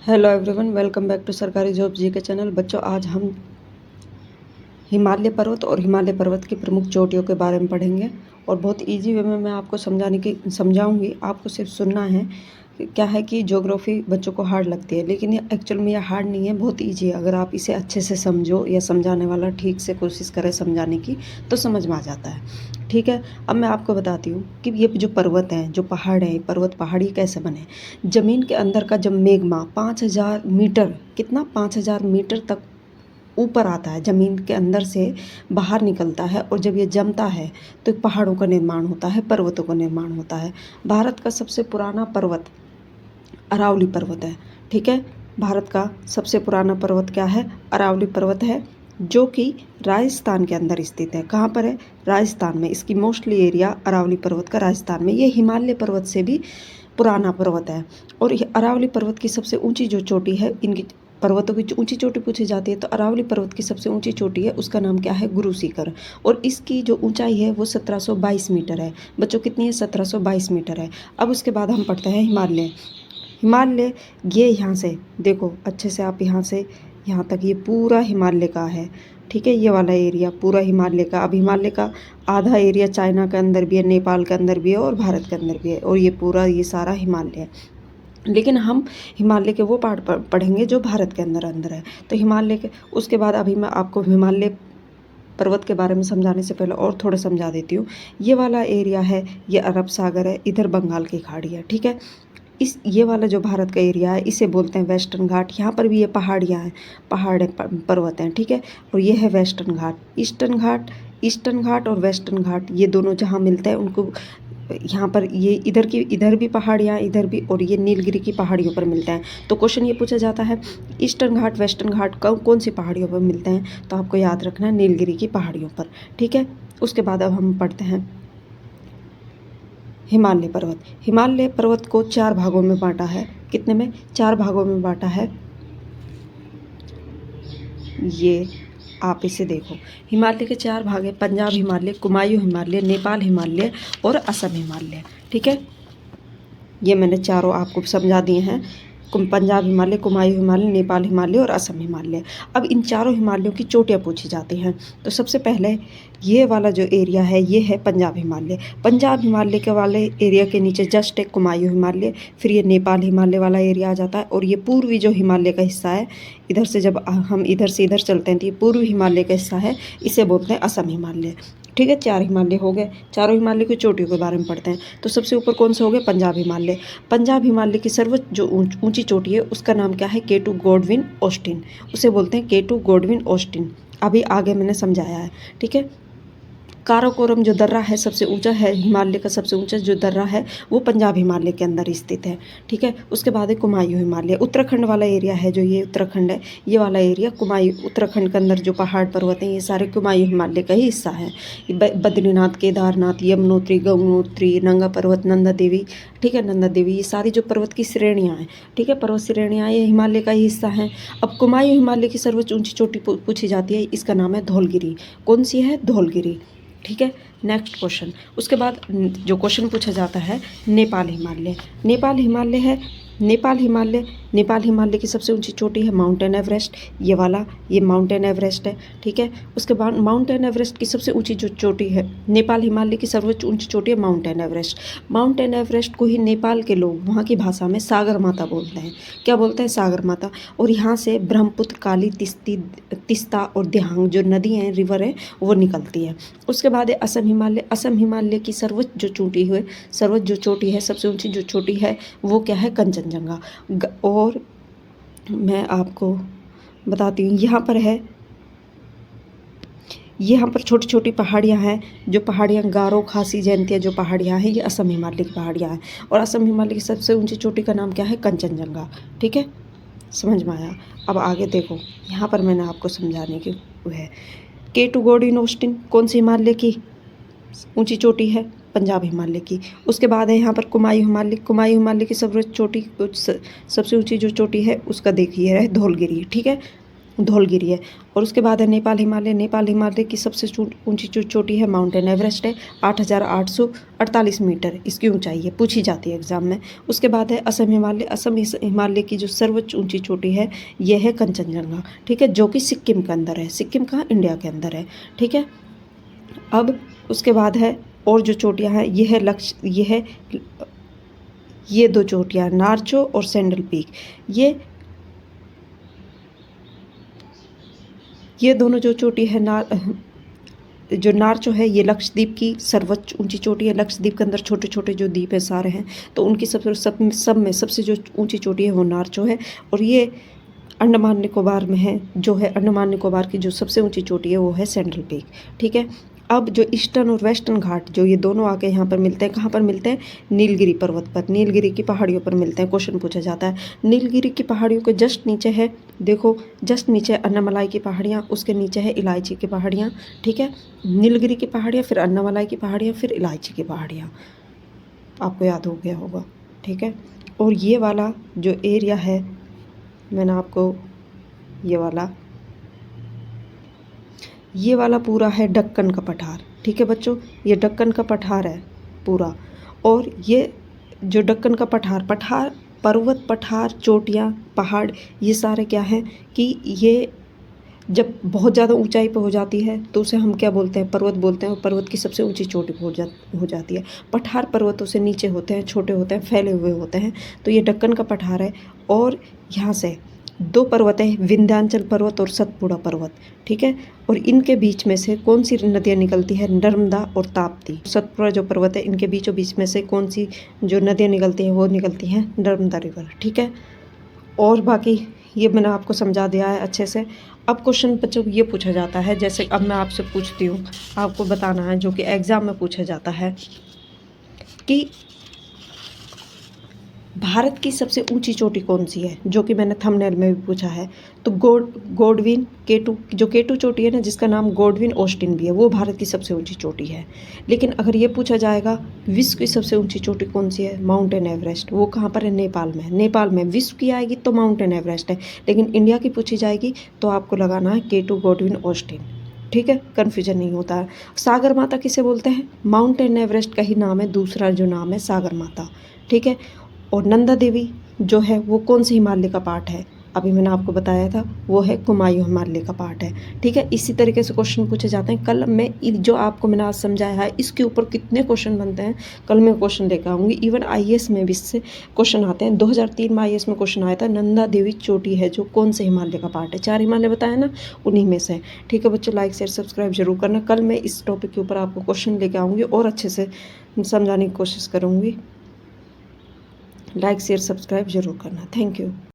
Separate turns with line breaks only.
Hello everyone, welcome back to Sarkari job ji के चैनल। बच्चों, आज हम हिमालय पर्वत और हिमालय पर्वत की प्रमुख चोटियों के बारे में पढ़ेंगे और बहुत इजी वे में मैं आपको समझाऊंगी। आपको सिर्फ सुनना है। क्या है कि ज्योग्राफी बच्चों को हार्ड लगती है, लेकिन ये एक्चुअल में यह हार्ड नहीं है, बहुत इजी है। अगर आप इसे अच्छे से समझो या समझाने वाला ठीक से कोशिश करे समझाने की, तो समझ में आ जाता है। ठीक है, अब मैं आपको बताती हूँ कि ये जो पर्वत हैं, जो पहाड़ हैं, पर्वत पहाड़ी कैसे बने। ज़मीन के अंदर का जब मेग्मा 5000 मीटर, कितना 5000 मीटर तक ऊपर आता है, ज़मीन के अंदर से बाहर निकलता है, और जब ये जमता है तो पहाड़ों का निर्माण होता है, पर्वतों का निर्माण होता है। भारत का सबसे पुराना पर्वत अरावली पर्वत है। ठीक है, भारत का सबसे पुराना पर्वत क्या है? अरावली पर्वत है, जो कि राजस्थान के अंदर स्थित है। कहाँ पर है? राजस्थान में। इसकी मोस्टली एरिया अरावली पर्वत का राजस्थान में। ये हिमालय पर्वत से भी पुराना पर्वत है। और ये अरावली पर्वत की सबसे ऊंची जो चोटी है, इनकी पर्वतों की ऊंची चोटी पूछी जाती है तो अरावली पर्वत की सबसे ऊंची चोटी है, उसका नाम क्या है? गुरु शिखर। और इसकी जो ऊंचाई है वो 1722 मीटर है। बच्चों, कितनी है? 1722 मीटर है। अब उसके बाद हम पढ़ते हैं हिमालय। हिमालय, ये यहाँ से देखो अच्छे से, आप यहाँ से यहाँ तक ये पूरा हिमालय का है। ठीक है, ये वाला एरिया पूरा हिमालय का। अब हिमालय का आधा एरिया चाइना के अंदर भी है, नेपाल के अंदर भी है, और भारत के अंदर भी है, और ये पूरा ये सारा हिमालय है। लेकिन हम हिमालय के वो पार्ट पढ़ेंगे जो भारत के अंदर अंदर है। तो हिमालय के उसके बाद अभी मैं आपको हिमालय पर्वत के बारे में समझाने से पहले और थोड़ा समझा देती हूँ। ये वाला एरिया है, ये अरब सागर है, इधर बंगाल की खाड़ी है। ठीक है, ये वाला जो भारत का एरिया है इसे बोलते हैं वेस्टर्न घाट। यहाँ पर भी ये पहाड़ियाँ हैं, पहाड़ पर्वत हैं। ठीक है, और ये है वेस्टर्न घाट। ईस्टर्न घाट और वेस्टर्न घाट, ये दोनों जहाँ मिलते हैं उनको यहाँ पर, ये इधर भी पहाड़ियाँ, इधर भी, और ये नीलगिरी की पहाड़ियों पर मिलते हैं। तो क्वेश्चन ये पूछा जाता है, ईस्टर्न घाट वेस्टर्न घाट कौन सी पहाड़ियों पर मिलते हैं? तो आपको याद रखना है, नीलगिरी की पहाड़ियों पर। ठीक है, उसके बाद अब हम पढ़ते हैं हिमालय पर्वत। हिमालय पर्वत को 4 भागों में बांटा है। कितने में? 4 भागों में बांटा है। ये आप इसे देखो, हिमालय के 4 भाग हैं: पंजाब हिमालय, कुमायूं हिमालय, नेपाल हिमालय और असम हिमालय। ठीक है, ये मैंने चारों आपको समझा दिए हैं। पंजाब हिमालय, कुमायूं हिमालय, नेपाल हिमालय और असम हिमालय। अब इन चारों हिमालयों की चोटियाँ पूछी जाती हैं। तो सबसे पहले ये वाला जो एरिया है ये है पंजाब हिमालय। पंजाब हिमालय के वाले एरिया के नीचे जस्ट एक कुमायूं हिमालय, फिर ये नेपाल हिमालय वाला एरिया आ जाता है, और ये पूर्वी जो हिमालय का हिस्सा है, इधर से जब हम इधर से इधर चलते हैं तो ये पूर्वी हिमालय का हिस्सा है, इसे बोलते हैं असम हिमालय। ठीक है, 4 हिमालय हो गए। चारों हिमालय की चोटियों के बारे में पढ़ते हैं। तो सबसे ऊपर कौन सा हो गया? पंजाब हिमालय। पंजाब हिमालय की सर्वोच्च जो ऊंची चोटी है उसका नाम क्या है? केटू गॉडविन ऑस्टिन। उसे बोलते हैं केटू गॉडविन ऑस्टिन। अभी आगे मैंने समझाया है। ठीक है, काराकोरम जो दर्रा है सबसे ऊंचा है, हिमालय का सबसे ऊंचा जो दर्रा है वो पंजाब हिमालय के अंदर स्थित है। ठीक है, उसके बाद है कुमायूं हिमालय। उत्तराखंड वाला एरिया है, जो ये उत्तराखंड है, ये वाला एरिया कुमायूं, उत्तराखंड के अंदर जो पहाड़ पर्वत हैं ये सारे कुमायूं हिमालय का ही हिस्सा है। बद्रीनाथ, केदारनाथ, यमुनोत्री, गंगोत्री, नंगा पर्वत, नंदा देवी। ठीक है, नंदा देवी, ये सारी जो पर्वत की श्रेणियाँ हैं, ठीक है, पर्वत श्रेणियाँ, ये हिमालय का ही हिस्सा हैं। अब कुमायूं हिमालय की सर्वोच्च ऊंची चोटी पूछी जाती है, इसका नाम है धौलगिरी। कौन सी है? धौलगिरी। ठीक है, नेक्स्ट क्वेश्चन। उसके बाद जो क्वेश्चन पूछा जाता है, नेपाल हिमालय। नेपाल हिमालय है, नेपाल हिमालय की सबसे ऊंची चोटी है माउंटेन एवरेस्ट, ये वाला, ये माउंटेन एवरेस्ट है। ठीक है, उसके बाद माउंटेन एवरेस्ट की सबसे ऊंची जो चोटी है, नेपाल हिमालय की सर्वोच्च ऊंची चोटी है माउंटेन एवरेस्ट। माउंटेन एवरेस्ट को ही नेपाल के लोग वहाँ की भाषा में सागर माता बोलते हैं। क्या बोलते हैं? सागर माता। और यहाँ से ब्रह्मपुत्र, काली, तिस्ता और दिहांग जो नदी हैं, रिवर है, वो निकलती है। उसके बाद है असम हिमालय। असम हिमालय की सर्वोच्च जो चोटी है, सबसे ऊंची जो चोटी है वो क्या है? कंचनजंगा। और मैं आपको बताती हूँ, यहाँ पर छोटी छोटी पहाड़ियाँ हैं, जो पहाड़ियाँ गारो, खासी, जयंतिया जो पहाड़ियाँ हैं, ये असम हिमालय की पहाड़ियाँ हैं। और असम हिमालय की सबसे ऊंची चोटी का नाम क्या है? कंचनजंगा। ठीक है, समझ में आया? अब आगे देखो, यहाँ पर मैंने आपको समझाने की वो है, केटू गॉडविन ऑस्टिन कौन सी हिमालय की ऊंची चोटी है? पंजाब हिमालय की। उसके बाद है यहाँ पर कुमायूं हिमालय। कुमायूं हिमालय की सबसे ऊंची जो चोटी है उसका देखिए है धौलगिरी। ठीक है, धौलगिरी है। और उसके बाद है नेपाल हिमालय। नेपाल हिमालय की सबसे ऊंची चोटी है माउंटेन एवरेस्ट है, 8,848 मीटर इसकी ऊंचाई है, पूछी जाती है एग्जाम में। उसके बाद है असम हिमालय। असम हिमालय की जो सर्वोच्च ऊंची चोटी है यह है कंचनजंगा, ठीक है, जो कि सिक्किम के अंदर है। सिक्किम कहाँ? इंडिया के अंदर है, ठीक है। अब उसके बाद है और जो चोटियाँ हैं ये है ये दो चोटियाँ नारचो और सैंडल पीक। ये दोनों जो चोटी है जो नारचो है ये लक्षद्वीप की सर्वोच्च ऊंची चोटी है। लक्षद्वीप के अंदर छोटे छोटे जो द्वीप है सारे हैं, तो उनकी सब में सबसे जो ऊंची चोटी है वो नारचो है। और ये अंडमान निकोबार में है, जो है अंडमान निकोबार की जो सबसे ऊंची चोटी है वो है सैंडल पीक, ठीक है। अब जो ईस्टर्न और वेस्टर्न घाट जो ये दोनों आके यहाँ पर मिलते हैं, कहाँ पर मिलते हैं? नीलगिरी पर्वत पर, नीलगिरी की पहाड़ियों पर मिलते हैं। क्वेश्चन पूछा जाता है। नीलगिरी की पहाड़ियों के जस्ट नीचे है, देखो जस्ट नीचे अन्नामलाई की पहाड़ियाँ, उसके नीचे है इलायची की पहाड़ियाँ, ठीक है। नीलगिरी की पहाड़ियाँ, फिर अन्नामलाई की पहाड़ियाँ, फिर इलायची की पहाड़ियाँ, आपको याद हो गया होगा, ठीक है। और ये वाला जो एरिया है मैंने आपको ये वाला पूरा है दक्कन का पठार, ठीक है बच्चों, ये दक्कन का पठार है पूरा। और ये जो दक्कन का पठार पर्वत, पठार, चोटियाँ, पहाड़, ये सारे क्या हैं कि ये जब बहुत ज़्यादा ऊंचाई पर हो जाती है तो उसे हम क्या बोलते हैं? पर्वत बोलते हैं। और पर्वत की सबसे ऊंची चोटी हो जाती है। पठार पर्वतों से नीचे होते हैं, छोटे होते हैं, फैले हुए होते हैं। तो ये दक्कन का पठार है। और यहाँ से दो पर्वत है, विंध्याचल पर्वत और सतपुड़ा पर्वत, ठीक है। और इनके बीच में से कौन सी नदियाँ निकलती है? नर्मदा और ताप्ती। सतपुड़ा जो पर्वत है इनके बीचों बीच में से कौन सी जो नदियाँ निकलती हैं वो निकलती हैं नर्मदा रिवर, ठीक है। और बाकी ये मैंने आपको समझा दिया है अच्छे से। अब क्वेश्चन बच्चों ये पूछा जाता है, जैसे अब मैं आपसे पूछती हूँ, आपको बताना है, जो कि एग्जाम में पूछा जाता है कि भारत की सबसे ऊंची चोटी कौन सी है, जो कि मैंने थंबनेल में भी पूछा है। तो गोडविन केटू चोटी है ना, जिसका नाम गोडविन ऑस्टिन भी है, वो भारत की सबसे ऊंची चोटी है। लेकिन अगर ये पूछा जाएगा विश्व की सबसे ऊंची चोटी कौन सी है, माउंटेन एवरेस्ट, वो कहाँ पर है? नेपाल में। नेपाल में विश्व की आएगी तो माउंटेन एवरेस्ट है, लेकिन इंडिया की पूछी जाएगी तो आपको लगाना है केटू गोडविन ऑस्टिन, ठीक है, कन्फ्यूजन नहीं होता है। सागर माता किसे बोलते हैं? माउंटेन एवरेस्ट का ही नाम है, दूसरा जो नाम है सागर माता, ठीक है। और नंदा देवी जो है वो कौन से हिमालय का पार्ट है? अभी मैंने आपको बताया था, वो है कुमायूं हिमालय का पार्ट है, ठीक है। इसी तरीके से क्वेश्चन पूछे जाते हैं। कल मैं जो आपको मैंने आज समझाया है इसके ऊपर कितने क्वेश्चन बनते हैं, कल मैं क्वेश्चन लेकर आऊँगी। इवन IAS में भी इससे क्वेश्चन आते हैं। 2003 में IAS में क्वेश्चन आया था, नंदा देवी चोटी है जो कौन से हिमालय का पार्ट है? 4 हिमालय बताया ना, उन्हीं में से, ठीक है बच्चों। लाइक शेयर सब्सक्राइब जरूर करना। कल मैं इस टॉपिक के ऊपर आपको क्वेश्चन लेकर आऊँगी और अच्छे से समझाने की कोशिश करूँगी। लाइक शेयर सब्सक्राइब जरूर करना। Thank you.